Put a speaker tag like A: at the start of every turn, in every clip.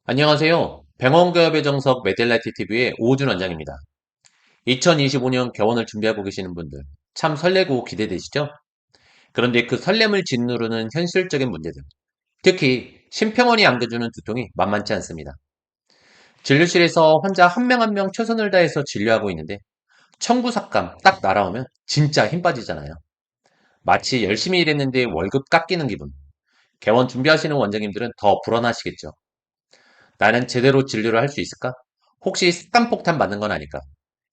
A: 안녕하세요. 병원개업의 정석 메딜라이트 TV의 오호준 원장입니다. 2025년 개원을 준비하고 계시는 분들 참 설레고 기대되시죠? 그런데 그 설렘을 짓누르는 현실적인 문제들, 특히 심평원이 안겨주는 두통이 만만치 않습니다. 진료실에서 환자 한 명 한 명 최선을 다해서 진료하고 있는데 청구삭감 딱 날아오면 진짜 힘 빠지잖아요. 마치 열심히 일했는데 월급 깎이는 기분. 개원 준비하시는 원장님들은 더 불안하시겠죠. 나는 제대로 진료를 할 수 있을까? 혹시 습관폭탄 맞는 건 아닐까?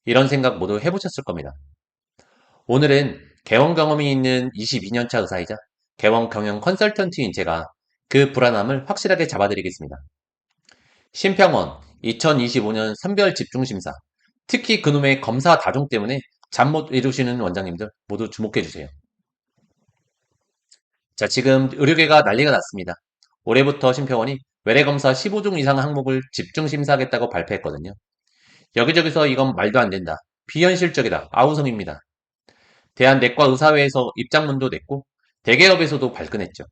A: 이런 생각 모두 해보셨을 겁니다. 오늘은 개원 경험이 있는 22년차 의사이자 개원 경영 컨설턴트인 제가 그 불안함을 확실하게 잡아드리겠습니다. 심평원 2025년 선별 집중심사, 특히 그놈의 검사 다중 때문에 잠 못 이루시는 원장님들 모두 주목해주세요. 자, 지금 의료계가 난리가 났습니다. 올해부터 심평원이 외래검사 15종 이상 항목을 집중심사하겠다고 발표했거든요. 여기저기서 이건 말도 안 된다. 비현실적이다. 아우성입니다. 대한내과의사회에서 입장문도 냈고 대기업에서도 발끈했죠.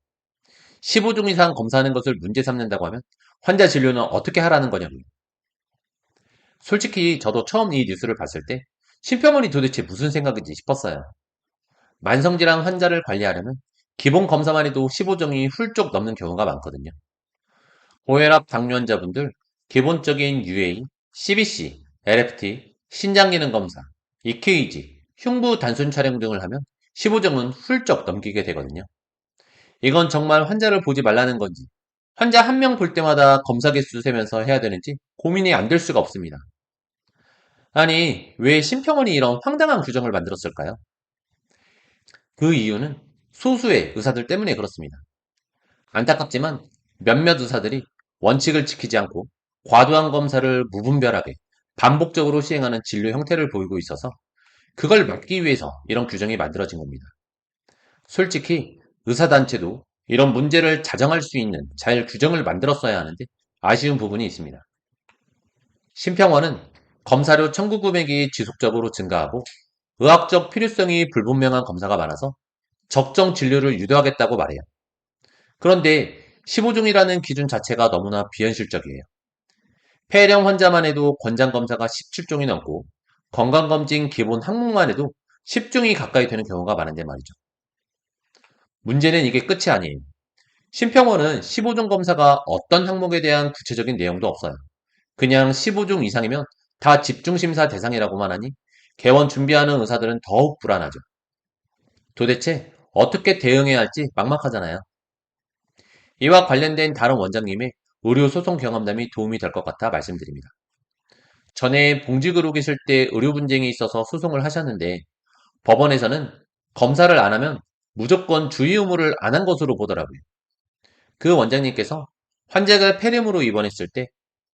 A: 15종 이상 검사하는 것을 문제 삼는다고 하면 환자 진료는 어떻게 하라는 거냐고요. 솔직히 저도 처음 이 뉴스를 봤을 때 심평원이 도대체 무슨 생각인지 싶었어요. 만성질환 환자를 관리하려면 기본 검사만 해도 15종이 훌쩍 넘는 경우가 많거든요. 고혈압 당뇨 환자분들 기본적인 UA, CBC, LFT, 신장기능 검사, EKG, 흉부 단순 촬영 등을 하면 15종은 훌쩍 넘기게 되거든요. 이건 정말 환자를 보지 말라는 건지, 환자 한 명 볼 때마다 검사 개수 세면서 해야 되는지 고민이 안 될 수가 없습니다. 아니, 왜 심평원이 이런 황당한 규정을 만들었을까요? 그 이유는 소수의 의사들 때문에 그렇습니다. 안타깝지만 몇몇 의사들이 원칙을 지키지 않고 과도한 검사를 무분별하게 반복적으로 시행하는 진료 형태를 보이고 있어서 그걸 막기 위해서 이런 규정이 만들어진 겁니다. 솔직히 의사단체도 이런 문제를 자정할 수 있는 잘 규정을 만들었어야 하는데 아쉬운 부분이 있습니다. 심평원은 검사료 청구 금액이 지속적으로 증가하고 의학적 필요성이 불분명한 검사가 많아서 적정 진료를 유도하겠다고 말해요. 그런데 15종이라는 기준 자체가 너무나 비현실적이에요. 폐렴 환자만 해도 권장검사가 17종이 넘고 건강검진 기본 항목만 해도 10종이 가까이 되는 경우가 많은데 말이죠. 문제는 이게 끝이 아니에요. 심평원은 15종 검사가 어떤 항목에 대한 구체적인 내용도 없어요. 그냥 15종 이상이면 다 집중심사 대상이라고만 하니 개원 준비하는 의사들은 더욱 불안하죠. 도대체 어떻게 대응해야 할지 막막하잖아요. 이와 관련된 다른 원장님의 의료소송 경험담이 도움이 될 것 같아 말씀드립니다. 전에 봉직으로 계실 때 의료 분쟁이 있어서 소송을 하셨는데 법원에서는 검사를 안 하면 무조건 주의 의무를 안 한 것으로 보더라고요. 그 원장님께서 환자가 폐렴으로 입원했을 때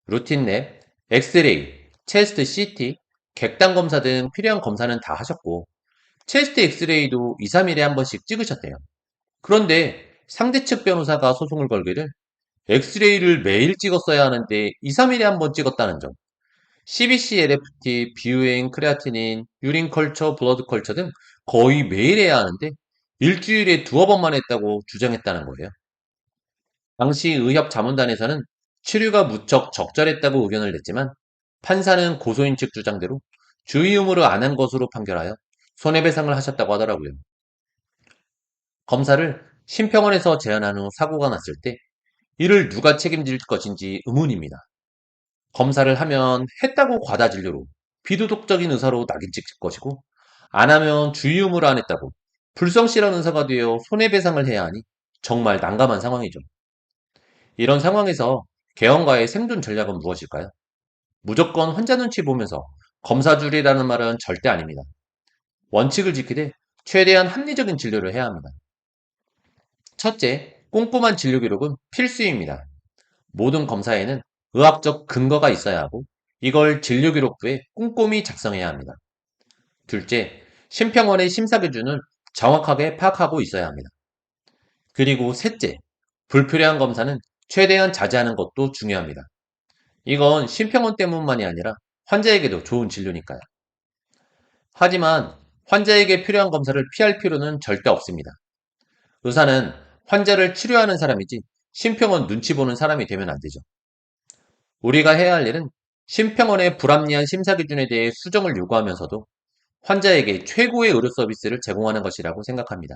A: 루틴 랩, 엑스레이, 체스트 CT, 객단 검사 등 필요한 검사는 다 하셨고 체스트 엑스레이도 2, 3일에 한 번씩 찍으셨대요. 그런데 상대 측 변호사가 소송을 걸기를 엑스레이를 매일 찍었어야 하는데 2, 3일에 한 번 찍었다는 점, CBC, LFT, 비유행, 크레아티닌, 유린 컬처, 블러드 컬처 등 거의 매일 해야 하는데 일주일에 두어 번만 했다고 주장했다는 거예요. 당시 의협 자문단에서는 치료가 무척 적절했다고 의견을 냈지만 판사는 고소인 측 주장대로 주의 의무를 안 한 것으로 판결하여 손해배상을 하셨다고 하더라고요. 검사를 심평원에서 제안한 후 사고가 났을 때 이를 누가 책임질 것인지 의문입니다. 검사를 하면 했다고 과다 진료로 비도덕적인 의사로 낙인 찍힐 것이고 안 하면 주의 의무를 안 했다고 불성실한 의사가 되어 손해배상을 해야 하니 정말 난감한 상황이죠. 이런 상황에서 개헌과의 생존 전략은 무엇일까요? 무조건 환자 눈치 보면서 검사 줄이라는 말은 절대 아닙니다. 원칙을 지키되 최대한 합리적인 진료를 해야 합니다. 첫째, 꼼꼼한 진료 기록은 필수입니다. 모든 검사에는 의학적 근거가 있어야 하고 이걸 진료 기록부에 꼼꼼히 작성해야 합니다. 둘째, 심평원의 심사 기준을 정확하게 파악하고 있어야 합니다. 그리고 셋째, 불필요한 검사는 최대한 자제하는 것도 중요합니다. 이건 심평원 때문만이 아니라 환자에게도 좋은 진료니까요. 하지만 환자에게 필요한 검사를 피할 필요는 절대 없습니다. 의사는 환자를 치료하는 사람이지 심평원 눈치 보는 사람이 되면 안 되죠. 우리가 해야 할 일은 심평원의 불합리한 심사 기준에 대해 수정을 요구하면서도 환자에게 최고의 의료 서비스를 제공하는 것이라고 생각합니다.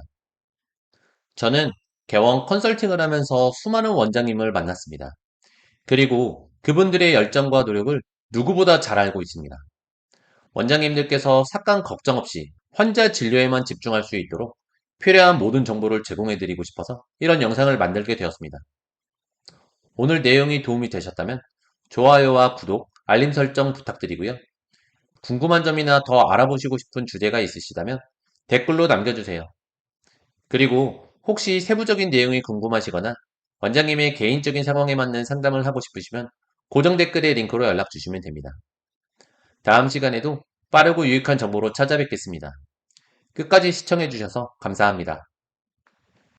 A: 저는 개원 컨설팅을 하면서 수많은 원장님을 만났습니다. 그리고 그분들의 열정과 노력을 누구보다 잘 알고 있습니다. 원장님들께서 삭감 걱정 없이 환자 진료에만 집중할 수 있도록 필요한 모든 정보를 제공해드리고 싶어서 이런 영상을 만들게 되었습니다. 오늘 내용이 도움이 되셨다면 좋아요와 구독, 알림 설정 부탁드리고요. 궁금한 점이나 더 알아보시고 싶은 주제가 있으시다면 댓글로 남겨주세요. 그리고 혹시 세부적인 내용이 궁금하시거나 원장님의 개인적인 상황에 맞는 상담을 하고 싶으시면 고정 댓글의 링크로 연락 주시면 됩니다. 다음 시간에도 빠르고 유익한 정보로 찾아뵙겠습니다. 끝까지 시청해주셔서 감사합니다.